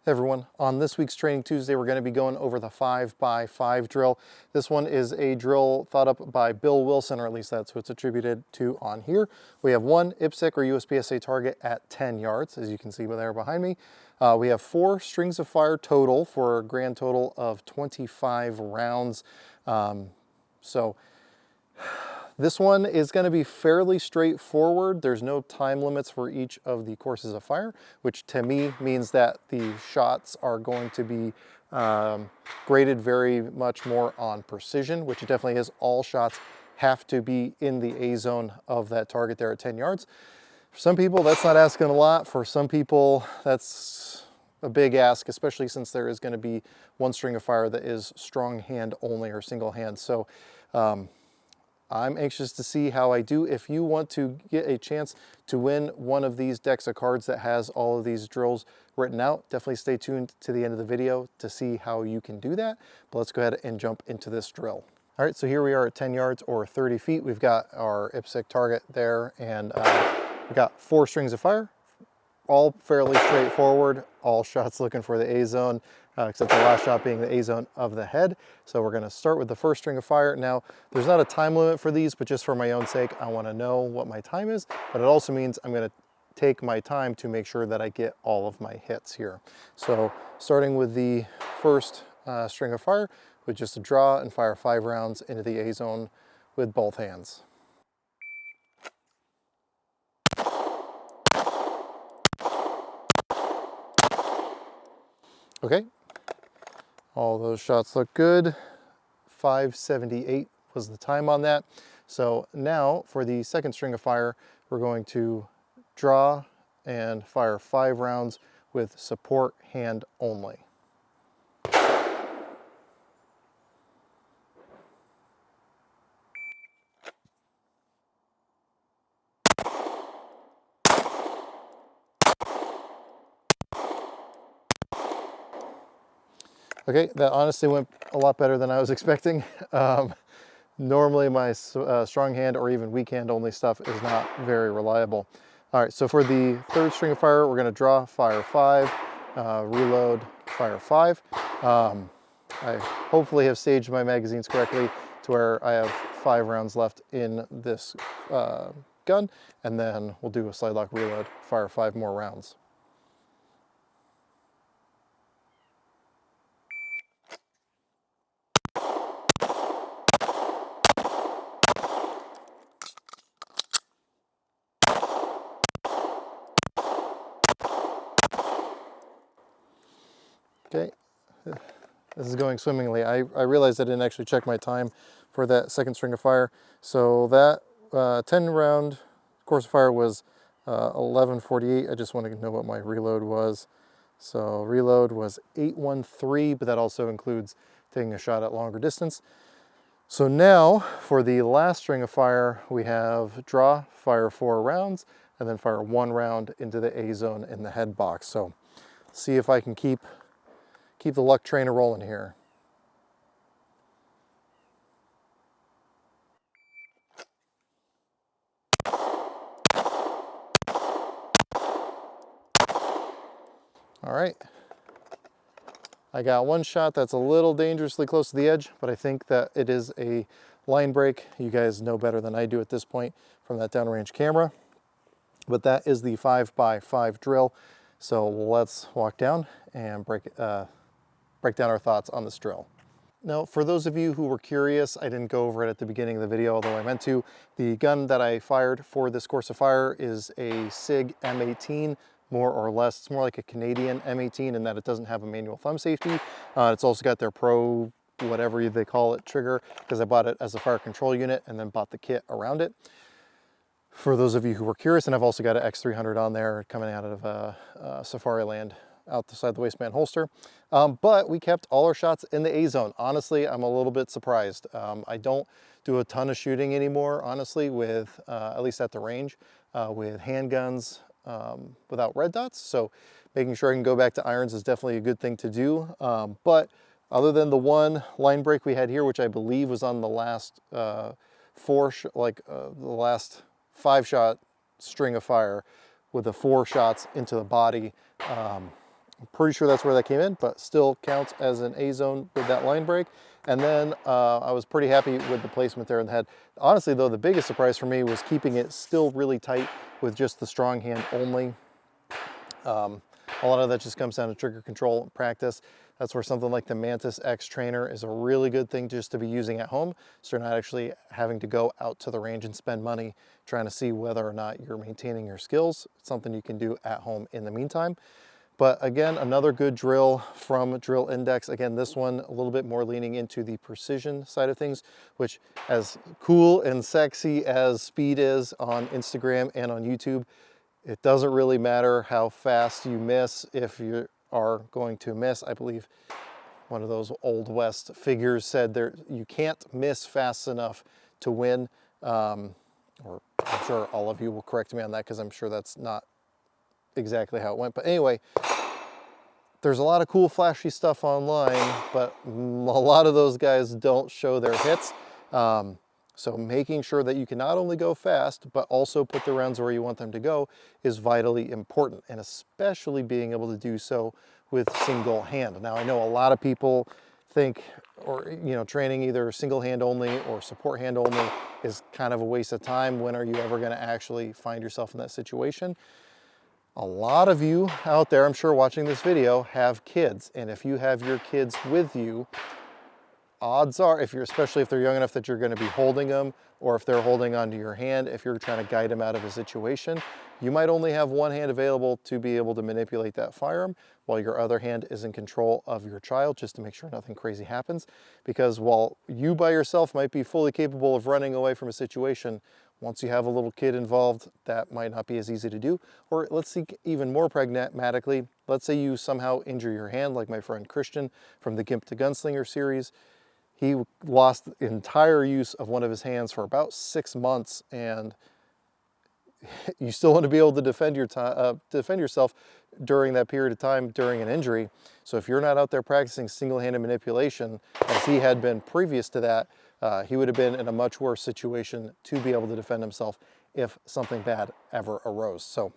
Hey everyone, on this week's Training Tuesday, we're going to be going over the 5x5 drill. This one is a drill thought up by Bill Wilson, or at least that's who it's attributed to on here. We have one IPSC or USPSA target at 10 yards, as you can see there behind me. We have 4 strings of fire total for a grand total of 25 rounds. This one is going to be fairly straightforward. There's no time limits for each of the courses of fire, which to me means that the shots are going to be graded very much more on precision, which it definitely is. All shots have to be in the A zone of that target there at 10 yards. For some people, that's not asking a lot. For some people, that's a big ask, especially since there is going to be one string of fire that is strong hand only or single hand. So I'm anxious to see how I do. If you want to get a chance to win one of these decks of cards that has all of these drills written out, definitely stay tuned to the end of the video to see how you can do that. But let's go ahead and jump into this drill. All right, so here we are at 10 yards or 30 feet. We've got our IPSC target there, and we've got 4 strings of fire, all fairly straightforward. All shots looking for the A zone, except the last shot being the A zone of the head. So we're gonna start with the first string of fire. Now, there's not a time limit for these, but just for my own sake, I wanna know what my time is, but it also means I'm gonna take my time to make sure that I get all of my hits here. So starting with the first string of fire, with just a draw and fire 5 rounds into the A zone with both hands. Okay, all those shots look good. 5:78 was the time on that. So now for the second string of fire, we're going to draw and fire 5 rounds with support hand only. Okay, that honestly went a lot better than I was expecting. Normally my strong hand or even weak hand only stuff is not very reliable. All right, so for the third string of fire, we're gonna draw, fire 5, reload, fire 5. I hopefully have staged my magazines correctly to where I have 5 rounds left in this gun, and then we'll do a slide lock reload, fire 5 more rounds. Okay, this is going swimmingly. I realized I didn't actually check my time for that second string of fire. So that 10 round course of fire was 11:48. I just wanted to know what my reload was. So reload was 8:13, but that also includes taking a shot at longer distance. So now for the last string of fire, we have draw, fire 4 rounds, and then fire 1 round into the A zone in the head box. So see if I can keep the luck train rolling here. All right. I got one shot that's a little dangerously close to the edge, but I think that it is a line break. You guys know better than I do at this point from that downrange camera. But that is the 5x5 drill. So let's walk down and break down our thoughts on this drill. Now, for those of you who were curious, I didn't go over it at the beginning of the video, although I meant to. The gun that I fired for this course of fire is a SIG M18, more or less. It's more like a Canadian M18 in that it doesn't have a manual thumb safety. It's also got their Pro, whatever they call it, trigger, because I bought it as a fire control unit and then bought the kit around it. For those of you who were curious, and I've also got an X300 on there coming out of Safariland, out the side of the waistband holster. But we kept all our shots in the A zone. Honestly, I'm a little bit surprised. I don't do a ton of shooting anymore, honestly, with, at least at the range, with handguns without red dots. So making sure I can go back to irons is definitely a good thing to do. But other than the one line break we had here, which I believe was on the last the last 5-shot string of fire with the 4 shots into the body, I'm pretty sure that's where that came in, but still counts as an A zone with that line break. And then I was pretty happy with the placement there in the head. Honestly though, the biggest surprise for me was keeping it still really tight with just the strong hand only. A lot of that just comes down to trigger control and practice. That's where something like the Mantis X Trainer is a really good thing just to be using at home, so you're not actually having to go out to the range and spend money trying to see whether or not you're maintaining your skills. It's something you can do at home in the meantime. But again, another good drill from Drill Index. Again, this one a little bit more leaning into the precision side of things, which, as cool and sexy as speed is on Instagram and on YouTube, it doesn't really matter how fast you miss if you are going to miss. I believe one of those Old West figures said you can't miss fast enough to win. Or I'm sure all of you will correct me on that because I'm sure that's not exactly how it went. But anyway, there's a lot of cool flashy stuff online, but a lot of those guys don't show their hits. So making sure that you can not only go fast, but also put the rounds where you want them to go is vitally important, and especially being able to do so with single hand. Now, I know a lot of people think, or training either single hand only or support hand only is kind of a waste of time. When are you ever going to actually find yourself in that situation? A lot of you out there, I'm sure, watching this video have kids, and if you have your kids with you, odds are, especially if they're young enough that you're going to be holding them, or if they're holding onto your hand, if you're trying to guide them out of a situation, you might only have one hand available to be able to manipulate that firearm, while your other hand is in control of your child, just to make sure nothing crazy happens. Because while you by yourself might be fully capable of running away from a situation, once you have a little kid involved, that might not be as easy to do. Or let's think even more pragmatically, let's say you somehow injure your hand, like my friend Christian from the Gimp to Gunslinger series. He lost entire use of one of his hands for about 6 months, and you still want to be able to defend yourself during that period of time during an injury. So if you're not out there practicing single-handed manipulation, as he had been previous to that, he would have been in a much worse situation to be able to defend himself if something bad ever arose. So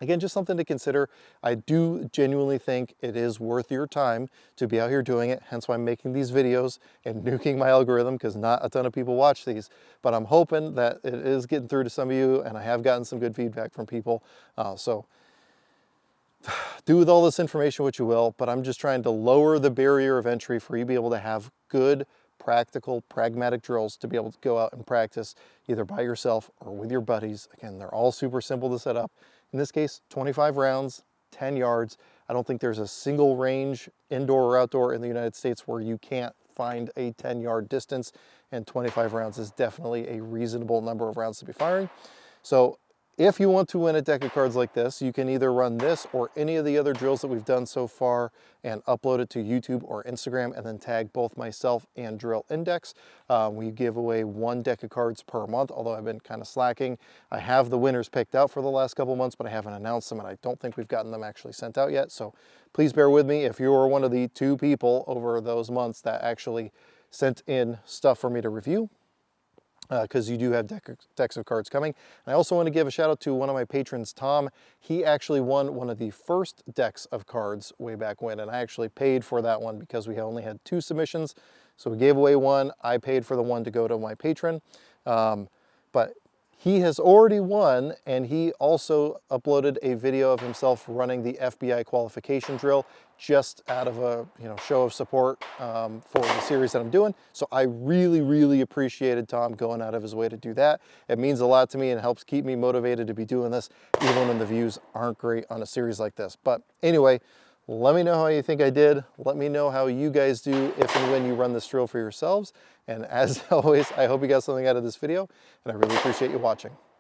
again, just something to consider. I do genuinely think it is worth your time to be out here doing it, hence why I'm making these videos and nuking my algorithm, because not a ton of people watch these. But I'm hoping that it is getting through to some of you, and I have gotten some good feedback from people. So do with all this information what you will, but I'm just trying to lower the barrier of entry for you to be able to have good, practical, pragmatic drills to be able to go out and practice either by yourself or with your buddies. Again, they're all super simple to set up. In this case, 25 rounds, 10 yards. I don't think there's a single range, indoor or outdoor, in the United States where you can't find a 10-yard distance, and 25 rounds is definitely a reasonable number of rounds to be firing. So if you want to win a deck of cards like this, you can either run this or any of the other drills that we've done so far and upload it to YouTube or Instagram, and then tag both myself and Drill Index. We give away 1 deck of cards per month, although I've been kind of slacking. I have the winners picked out for the last couple months, but I haven't announced them, and I don't think we've gotten them actually sent out yet. So please bear with me if you are one of the 2 people over those months that actually sent in stuff for me to review, because you do have decks of cards coming. And I also want to give a shout out to one of my patrons, Tom. He actually won one of the first decks of cards way back when, and I actually paid for that one because we only had 2 submissions. So we gave away 1. I paid for the 1 to go to my patron. But he has already won, and he also uploaded a video of himself running the FBI qualification drill, just out of a show of support for the series that I'm doing. So I really, really appreciated Tom going out of his way to do that. It means a lot to me and helps keep me motivated to be doing this, even when the views aren't great on a series like this. But anyway, let me know how you think I did. Let me know how you guys do if and when you run this drill for yourselves. And as always, I hope you got something out of this video, and I really appreciate you watching.